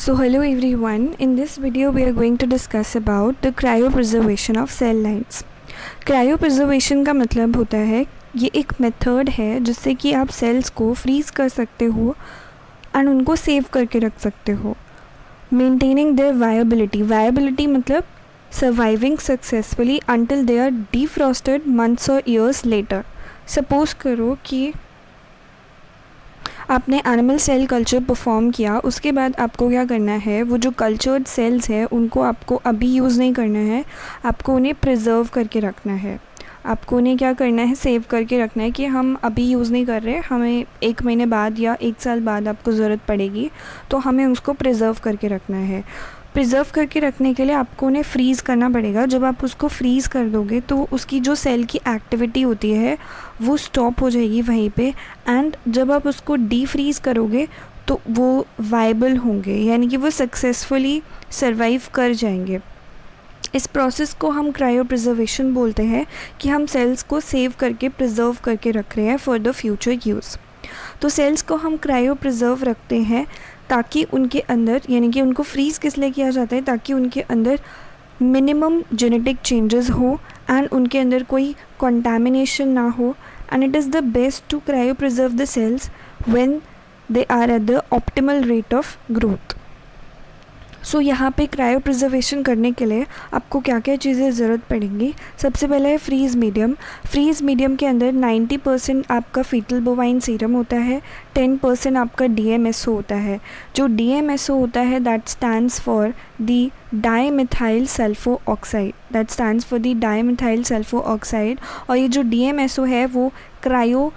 So hello everyone, in this video we are going to discuss about the cryopreservation of cell lines. Cryopreservation का मतलब होता है ये एक मेथड है जिससे कि आप सेल्स को फ्रीज़ कर सकते हो एंड उनको सेव करके रख सकते हो, मेंटेनिंग देयर वायबिलिटी मतलब surviving successfully until they are defrosted months or years later. Suppose करो कि आपने एनिमल सेल कल्चर परफॉर्म किया, उसके बाद आपको क्या करना है, वो जो कल्चर्ड सेल्स है उनको आपको अभी यूज़ नहीं करना है, आपको उन्हें प्रिजर्व करके रखना है. आपको उन्हें क्या करना है, सेव करके रखना है कि हम अभी यूज़ नहीं कर रहे, हमें 1 महीने बाद या 1 साल बाद आपको ज़रूरत पड़ेगी, तो हमें उसको प्रिजर्व करके रखना है. प्रिजर्व करके रखने के लिए आपको उन्हें फ्रीज़ करना पड़ेगा. जब आप उसको फ्रीज़ कर दोगे तो उसकी जो सेल की एक्टिविटी होती है वो स्टॉप हो जाएगी वहीं पे, एंड जब आप उसको डीफ्रीज़ करोगे तो वो वायबल होंगे, यानी कि वो सक्सेसफुली सर्वाइव कर जाएंगे. इस प्रोसेस को हम क्रायोप्रिजर्वेशन बोलते हैं कि हम सेल्स को सेव करके प्रिजर्व करके रख रहे हैं फॉर द फ्यूचर यूज़. तो सेल्स को हम क्रायो प्रिजर्व रखते हैं ताकि उनके अंदर, यानी कि उनको फ्रीज़ किस लिए किया जाता है, ताकि उनके अंदर मिनिमम जेनेटिक चेंजेस हो एंड उनके अंदर कोई कंटामिनेशन ना हो. And it is the best to cryopreserve the cells when they are at the optimal rate of growth. So यहाँ पे क्रायो प्रिजर्वेशन करने के लिए आपको क्या क्या चीज़ें ज़रूरत पड़ेंगी. सबसे पहले है फ्रीज़ मीडियम. फ्रीज़ मीडियम के अंदर 90% आपका फीटल बोवाइन सीरम होता है, 10% आपका DMSO होता है. जो DMSO होता है that stands for the dimethyl sulpho oxide. और ये जो DMSO है वो क्रायो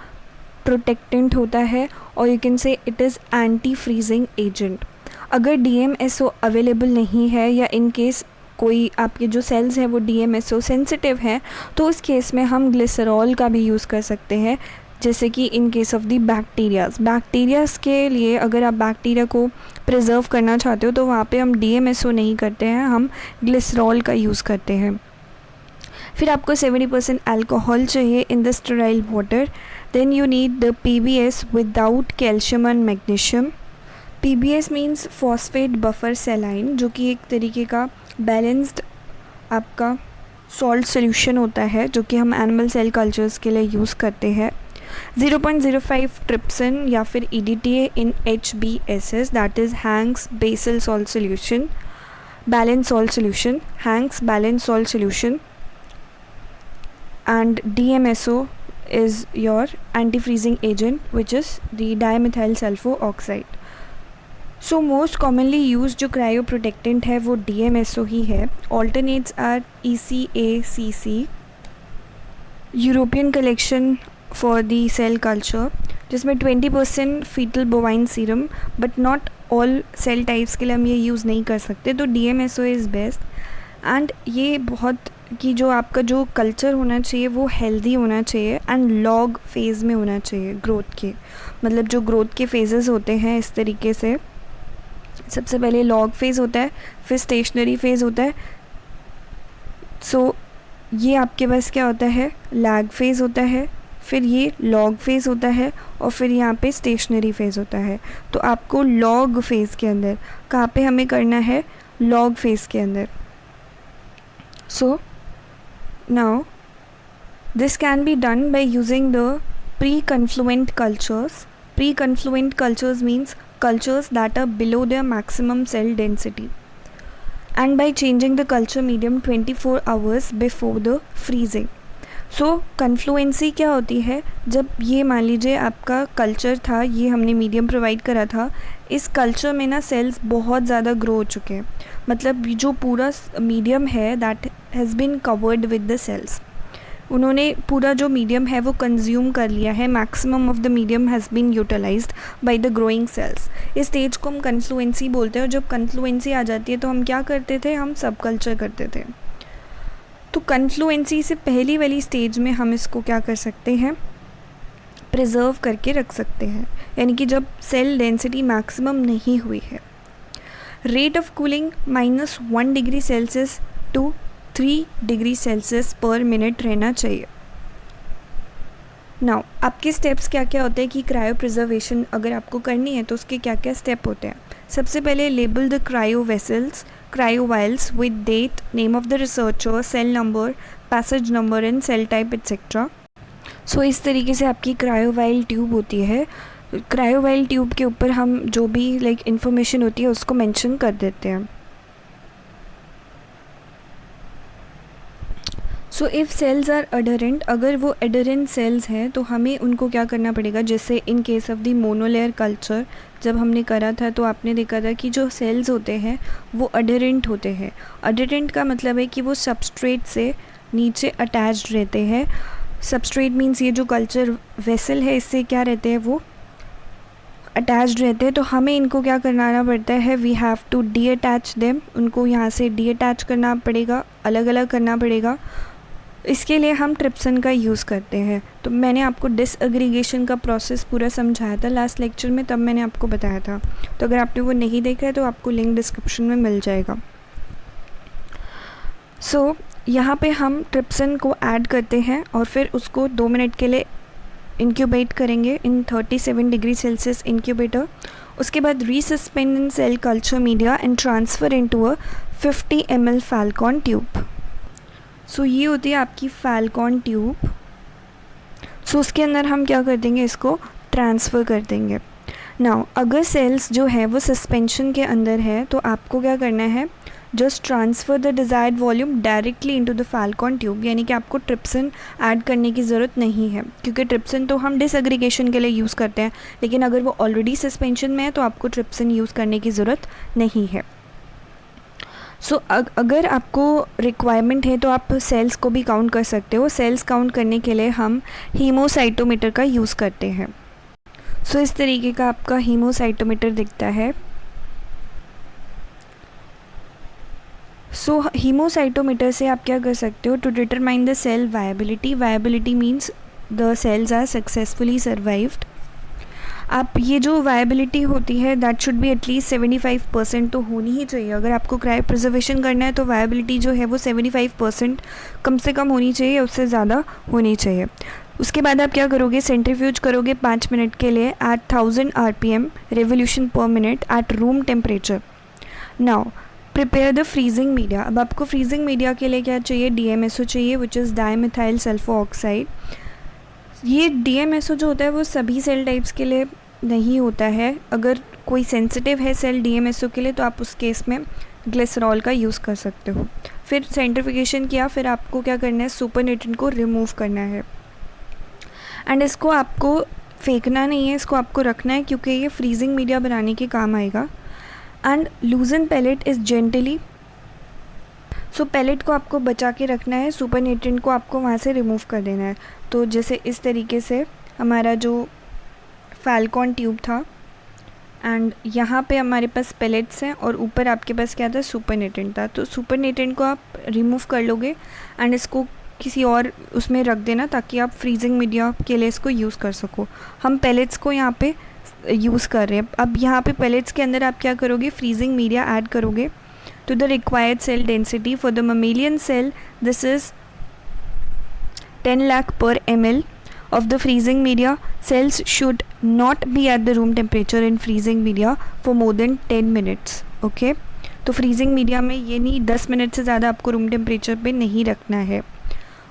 प्रोटेक्टेंट होता है, और you can say it is anti freezing agent. अगर DMSO अवेलेबल नहीं है या इन केस कोई आपके जो सेल्स हैं वो DMSO सेंसिटिव हैं, तो उस केस में हम ग्लिसरॉल का भी यूज़ कर सकते हैं. जैसे कि in case of the bacterias के लिए अगर आप बैक्टीरिया को प्रिजर्व करना चाहते हो तो वहाँ पे हम DMSO नहीं करते हैं, हम ग्लिसरॉल का यूज़ करते हैं. फिर आपको 70% अल्कोहल चाहिए in the sterile water. Then you need the PBS without calcium and magnesium. PBS means phosphate buffer saline, जो कि एक तरीके का बैलेंस्ड आपका सॉल्ट सोल्यूशन होता है जो कि हम एनिमल सेल कल्चर्स के लिए यूज़ करते हैं. 0.05 ट्रिप्सिन या फिर EDTA in HBSS, that is Hanks basal salt solution, balance salt solution, Hanks balance salt solution. And DMSO is your anti-freezing agent, which is the dimethyl sulfo oxide. So most commonly use जो cryoprotectant है वो DMSO ही है. Alternates are ECA-CC, European collection for the cell culture, जिसमें 20% fetal bovine serum, but not all cell types के लिए हम ये यूज़ नहीं कर सकते, तो DMSO इज़ बेस्ट. एंड ये बहुत कि जो आपका जो कल्चर होना चाहिए वो हेल्दी होना चाहिए एंड लॉग फेज़ में होना चाहिए ग्रोथ के. मतलब जो ग्रोथ के फेजेस होते हैं इस तरीके से, सबसे पहले लॉग फेज़ होता है, फिर स्टेशनरी फेज़ होता है. सो ये आपके पास क्या होता है, लैग फेज़ होता है, फिर ये लॉग फेज़ होता है, और फिर यहाँ पे स्टेशनरी फेज़ होता है. तो आपको लॉग फेज़ के अंदर कहाँ पे हमें करना है, लॉग फेज़ के अंदर. So now this can be done by using the pre-confluent cultures. Pre-confluent cultures means cultures that are below their maximum cell density, and by changing the culture medium 24 hours before the freezing. सो कन्फ्लुएंसी क्या होती है, जब ये मान लीजिए आपका culture था, ये हमने मीडियम प्रोवाइड करा था, इस कल्चर में ना सेल्स बहुत ज़्यादा ग्रो हो चुके हैं, मतलब जो पूरा मीडियम है that has been covered with the cells. उन्होंने पूरा जो मीडियम है वो कंज्यूम कर लिया है, maximum of the medium has been utilised by the growing cells. इस स्टेज को हम कन्फ्लुएंसी बोलते हैं. और जब कन्फ्लुएंसी आ जाती है तो हम क्या करते थे, हम सब कल्चर करते थे. तो कन्फ्लुएंसी से पहली वाली स्टेज में हम इसको क्या कर सकते हैं, प्रिजर्व करके रख सकते हैं, यानी कि जब सेल डेंसिटी मैक्सिमम नहीं हुई है. Rate of cooling -1 degree Celsius to 3 degree Celsius per minute रहना चाहिए. नाउ आपके स्टेप्स क्या क्या होते हैं कि क्रायो प्रिजर्वेशन अगर आपको करनी है तो उसके क्या क्या स्टेप होते हैं. सबसे पहले label the cryo vials with date, name of the researcher, cell number, passage number and cell type etcetera. So इस तरीके से आपकी क्रायोवाइल ट्यूब होती है। क्रायोवाइल ट्यूब के ऊपर हम जो भी इंफॉर्मेशन होती है उसको मेंशन कर देते हैं। So if cells are adherent, अगर वो अडरेंट सेल्स हैं तो हमें उनको क्या करना पड़ेगा, जैसे in case of the monolayer culture जब हमने करा था तो आपने देखा था कि जो सेल्स होते हैं वो अडरेंट होते हैं। अडरेंट का मतलब है कि वो सबस्ट्रेट से नीचे अटैच्ड रहते हैं। सबस्ट्रेट मीन्स ये जो कल्चर वेसल है इससे क्या रहते हैं, वो अटैच्ड रहते हैं। तो हमें इनको क्या करना पड़ता है, we have to detach them, उनको यहाँ से डी अटैच करना पड़ेगा, अलग अलग करना पड़ेगा। इसके लिए हम ट्रिप्सिन का यूज़ करते हैं। तो मैंने आपको डिसएग्रीगेशन का प्रोसेस पूरा समझाया था लास्ट लेक्चर में, तब मैंने आपको बताया था। तो अगर आपने वो नहीं देखा है तो आपको लिंक डिस्क्रिप्शन में मिल जाएगा। सो यहाँ पे हम ट्रिप्सिन को ऐड करते हैं और फिर उसको 2 मिनट के लिए इंक्यूबेट करेंगे इन 37 डिग्री सेल्सियस इंक्यूबेटर। उसके बाद resuspend in cell culture media and transfer into a 50 ml Falcon tube. So ये होती है आपकी फैल्कॉन ट्यूब। सो उसके अंदर हम क्या कर देंगे, इसको ट्रांसफ़र कर देंगे। नाउ अगर सेल्स जो है वो सस्पेंशन के अंदर है तो आपको क्या करना है, just transfer the desired volume directly into the Falcon tube, यानी कि आपको ट्रिप्सिन ऐड करने की ज़रूरत नहीं है, क्योंकि ट्रिप्सिन तो हम डिसएग्रीगेशन के लिए यूज़ करते हैं। लेकिन अगर वो ऑलरेडी सस्पेंशन में है तो आपको ट्रिप्सिन यूज़ करने की ज़रूरत नहीं है। सो अगर आपको रिक्वायरमेंट है तो आप सेल्स को भी काउंट कर सकते हो। सेल्स काउंट करने के लिए हम हीमोसाइटोमीटर का यूज़ करते हैं। सो इस तरीके का आपका हीमोसाइटोमीटर दिखता है। सो हीमोसाइटोमीटर से आप क्या कर सकते हो, to determine the cell viability. Viability means the cells are successfully survived. आप ये जो वायबिलिटी होती है दैट शुड बी एटलीस्ट 75% तो होनी ही चाहिए। अगर आपको क्रायो प्रिजर्वेशन करना है तो वायबिलिटी जो है वो 75% कम से कम होनी चाहिए, उससे ज़्यादा होनी चाहिए। उसके बाद आप क्या करोगे, सेंट्रीफ्यूज करोगे 5 मिनट के लिए at 1000 RPM revolution per minute at room temperature. Now prepare the freezing media. अब आपको फ्रीजिंग मीडिया के लिए क्या चाहिए, DMSO चाहिए, which is dimethyl sulphur oxide. ये DMSO जो होता है वो सभी सेल टाइप्स के लिए नहीं होता है। अगर कोई सेंसिटिव है सेल DMSO के लिए तो आप उस केस में ग्लिसरॉल का यूज़ कर सकते हो। फिर सेंट्रीफिकेशन किया, फिर आपको क्या करना है, सुपरनेटेंट को रिमूव करना है। एंड इसको आपको फेंकना नहीं है, इसको आपको रखना है क्योंकि ये फ्रीजिंग मीडिया बनाने के काम आएगा। And loosen pellet is gently. So pellet को आपको बचा के रखना है, सुपरनेटेंट को आपको वहाँ से रिमूव कर देना है। तो जैसे इस तरीके से हमारा जो फैल्कॉन ट्यूब था एंड यहाँ पे हमारे पास पैलेट्स हैं और ऊपर आपके पास क्या था, सुपरनेटेंट था। तो सुपरनेटेंट को आप रिमूव कर लोगे एंड इसको किसी और उसमें रख देना ताकि आप फ्रीजिंग मीडिया के लिए इसको यूज़ कर सको। हम पैलेट्स को यहाँ पे यूज़ कर रहे हैं। अब यहाँ पे पैलेट्स के अंदर आप क्या करोगे, फ्रीजिंग मीडिया ऐड करोगे to the required cell density for the mammalian cell. This is 10 lakh per ml of the freezing media. Cells should not be at the room temperature in freezing media for more than 10 minutes. Okay? तो freezing media में ये नहीं 10 minute से ज़्यादा आपको room temperature पे नहीं रखना है।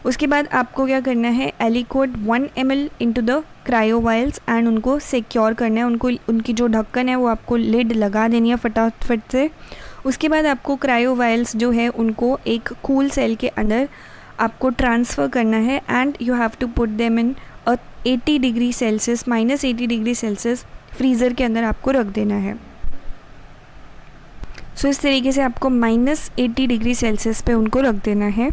उसके बाद आपको क्या करना है, एलिक्विड 1 ml इंटू द क्रायोवाइल्स एंड उनको सिक्योर करना है। उनको उनकी जो ढक्कन है वो आपको लिड लगा देनी है फटाफट से। उसके बाद आपको क्रायोवाइल्स जो है उनको एक कूल सेल के अंदर आपको ट्रांसफ़र करना है and you have to put them in 80 degree Celsius -80 degree Celsius freezer के अंदर आपको रख देना है। सो इस तरीके से आपको -80 डिग्री सेल्सियस पे उनको रख देना है।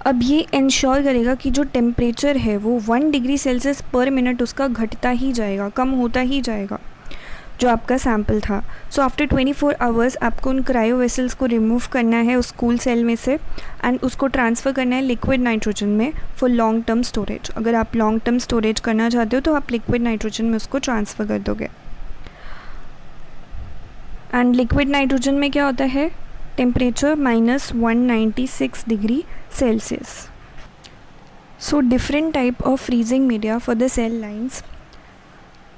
अब ये इंश्योर करेगा कि जो टेम्परेचर है वो 1 डिग्री सेल्सियस पर मिनट उसका घटता ही जाएगा, कम होता ही जाएगा जो आपका सैम्पल था। सो आफ्टर 24 आवर्स आपको उन क्रायो वेसल्स को रिमूव करना है उस कूल सेल में से एंड उसको ट्रांसफ़र करना है लिक्विड नाइट्रोजन में फॉर लॉन्ग टर्म स्टोरेज। अगर आप लॉन्ग टर्म स्टोरेज करना चाहते हो तो आप लिक्विड नाइट्रोजन में उसको ट्रांसफ़र कर दोगे। एंड लिक्विड नाइट्रोजन में क्या होता है, temperature -196 degree Celsius. So different type of freezing media for the cell lines.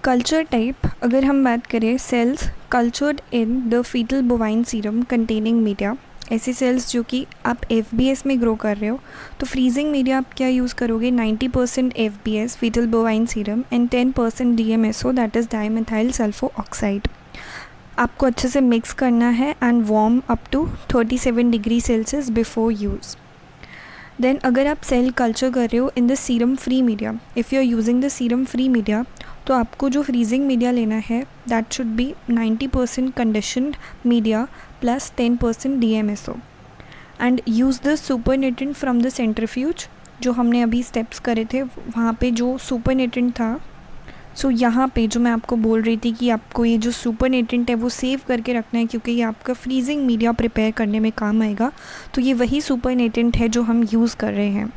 Culture type अगर हम बात करें, cells cultured in the fetal bovine serum containing media, ऐसे सेल्स जो कि आप FBS में ग्रो कर रहे हो, तो फ्रीजिंग मीडिया आप क्या यूज़ करोगे, 90% FBS fetal bovine serum and 10% DMSO that is dimethyl sulpho oxide. आपको अच्छे से मिक्स करना है and warm up to 37 degree Celsius before use. Then अगर आप सेल कल्चर कर रहे हो in the serum free media, if you are using the serum free media, तो आपको जो फ्रीजिंग मीडिया लेना है that should be 90% conditioned media plus 10% DMSO and use the supernatant from the centrifuge. जो हमने अभी स्टेप्स करे थे वहाँ पे जो सुपरनेटेंट था, सो यहाँ पे जो मैं आपको बोल रही थी कि आपको ये जो सुपरनेटेंट है वो सेव करके रखना है क्योंकि ये आपका फ्रीजिंग मीडिया प्रिपेयर करने में काम आएगा। तो ये वही सुपरनेटेंट है जो हम यूज़ कर रहे हैं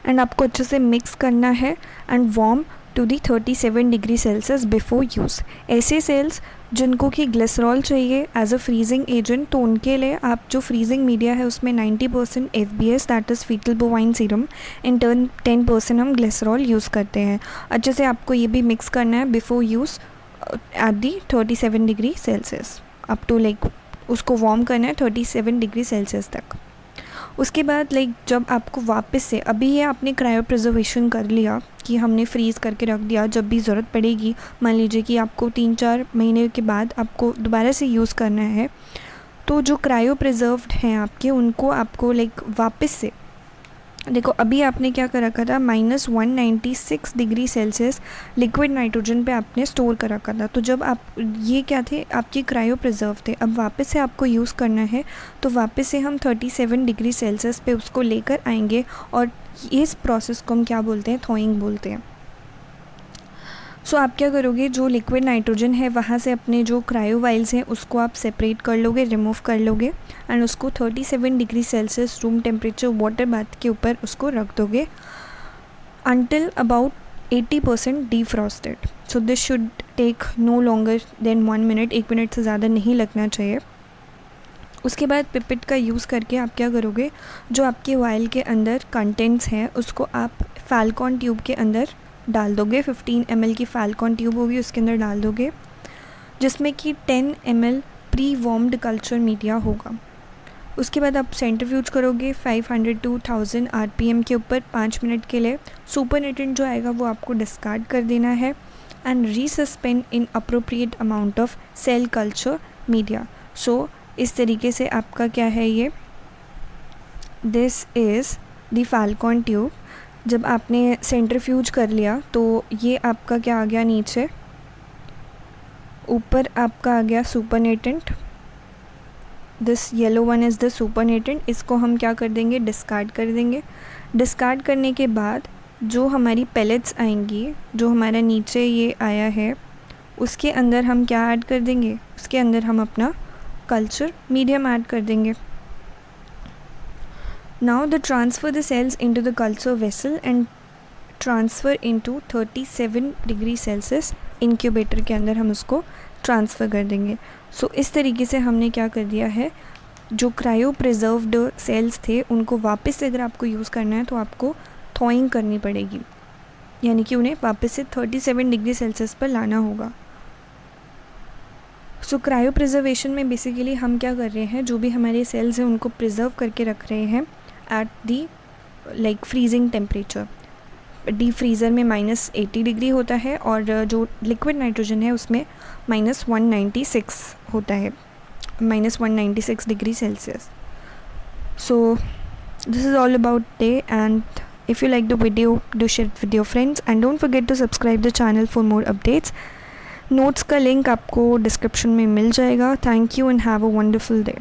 एंड आपको अच्छे से मिक्स करना है and warm to the 37 degree Celsius before use. ऐसे सेल्स जिनको कि ग्लिसरॉल चाहिए एज अ फ्रीजिंग एजेंट, तो उनके लिए आप जो फ्रीजिंग मीडिया है उसमें 90% FBS that is fetal bovine serum and 10% हम ग्लिसरॉल यूज़ करते हैं। अच्छे से आपको ये भी मिक्स करना है before use at the 37 degree Celsius up to उसको वार्म करना है 37 डिग्री सेल्सियस तक। उसके बाद जब आपको वापस से, अभी ये आपने क्रायो प्रिजर्वेशन कर लिया कि हमने फ्रीज़ करके रख दिया, जब भी ज़रूरत पड़ेगी, मान लीजिए कि आपको 3-4 महीने के बाद आपको दोबारा से यूज़ करना है, तो जो क्रायो प्रिजर्व्ड हैं आपके उनको आपको वापस से, देखो अभी आपने क्या कर रखा था, -196 डिग्री सेल्सियस लिक्विड नाइट्रोजन पे आपने स्टोर कर रखा था। तो जब आप ये क्या थे, आपकी क्रायो प्रिजर्व थे, अब वापस से आपको यूज़ करना है तो वापस से हम 37 डिग्री सेल्सियस पे उसको लेकर आएंगे और इस प्रोसेस को हम क्या बोलते हैं, थॉइंग बोलते हैं। सो आप क्या करोगे, जो लिक्विड नाइट्रोजन है वहाँ से अपने जो क्रायो वाइल्स हैं उसको आप सेपरेट कर लोगे, रिमूव कर लोगे एंड उसको 37 degree Celsius room temperature water bath के ऊपर उसको रख दोगे until about 80% defrosted. So this should take no longer than 1 minute, 1 minute से ज़्यादा नहीं लगना चाहिए। उसके बाद पिपेट का यूज़ करके आप क्या करोगे, जो आपके वाइल के अंदर कंटेंट्स हैं उसको आप फैल्कॉन ट्यूब के अंदर डाल दोगे। 15 ml की फैल्कॉन ट्यूब होगी, उसके अंदर डाल दोगे, जिसमें कि 10 ml pre warmed culture media होगा। उसके बाद आप सेंट्रीफ्यूज करोगे 500 to 1000 RPM के ऊपर 5 मिनट के लिए। सुपरनेटेंट जो आएगा वो आपको डिस्कार्ड कर देना है and resuspend in appropriate amount of cell culture media. So इस तरीके से आपका क्या है, ये this is the Falcon tube. जब आपने सेंट्रीफ्यूज कर लिया तो ये आपका क्या आ गया, नीचे ऊपर आपका आ गया supernatant. This yellow one is the supernatant. इसको हम क्या कर देंगे, डिस्कार्ड कर देंगे। डिस्कार्ड करने के बाद जो हमारी पेलेट्स आएंगी, जो हमारा नीचे ये आया है, उसके अंदर हम क्या ऐड कर देंगे, उसके अंदर हम अपना कल्चर मीडियम ऐड कर देंगे। Now the transfer the cells into the culture vessel and transfer into 37 degree Celsius incubator के अंदर हम उसको ट्रांसफ़र कर देंगे। सो इस तरीके से हमने क्या कर दिया है, जो क्रायो प्रिजर्व्ड सेल्स थे उनको वापस से अगर आपको यूज़ करना है तो आपको थॉइंग करनी पड़ेगी, यानी कि उन्हें वापस से 37 डिग्री सेल्सियस पर लाना होगा। सो क्रायो प्रिजर्वेशन में बेसिकली हम क्या कर रहे हैं, जो भी हमारे सेल्स हैं उनको प्रिजर्व करके रख रहे हैं at the freezing temperature. Deep freezer में -80 डिग्री होता है और जो लिक्विड नाइट्रोजन है उसमें -196 होता है, -196 degree Celsius. So this is all about day, and if you like the video, do share it with your friends and don't forget to subscribe the channel for more updates. Notes का link आपको description में मिल जाएगा। Thank you and have a wonderful day.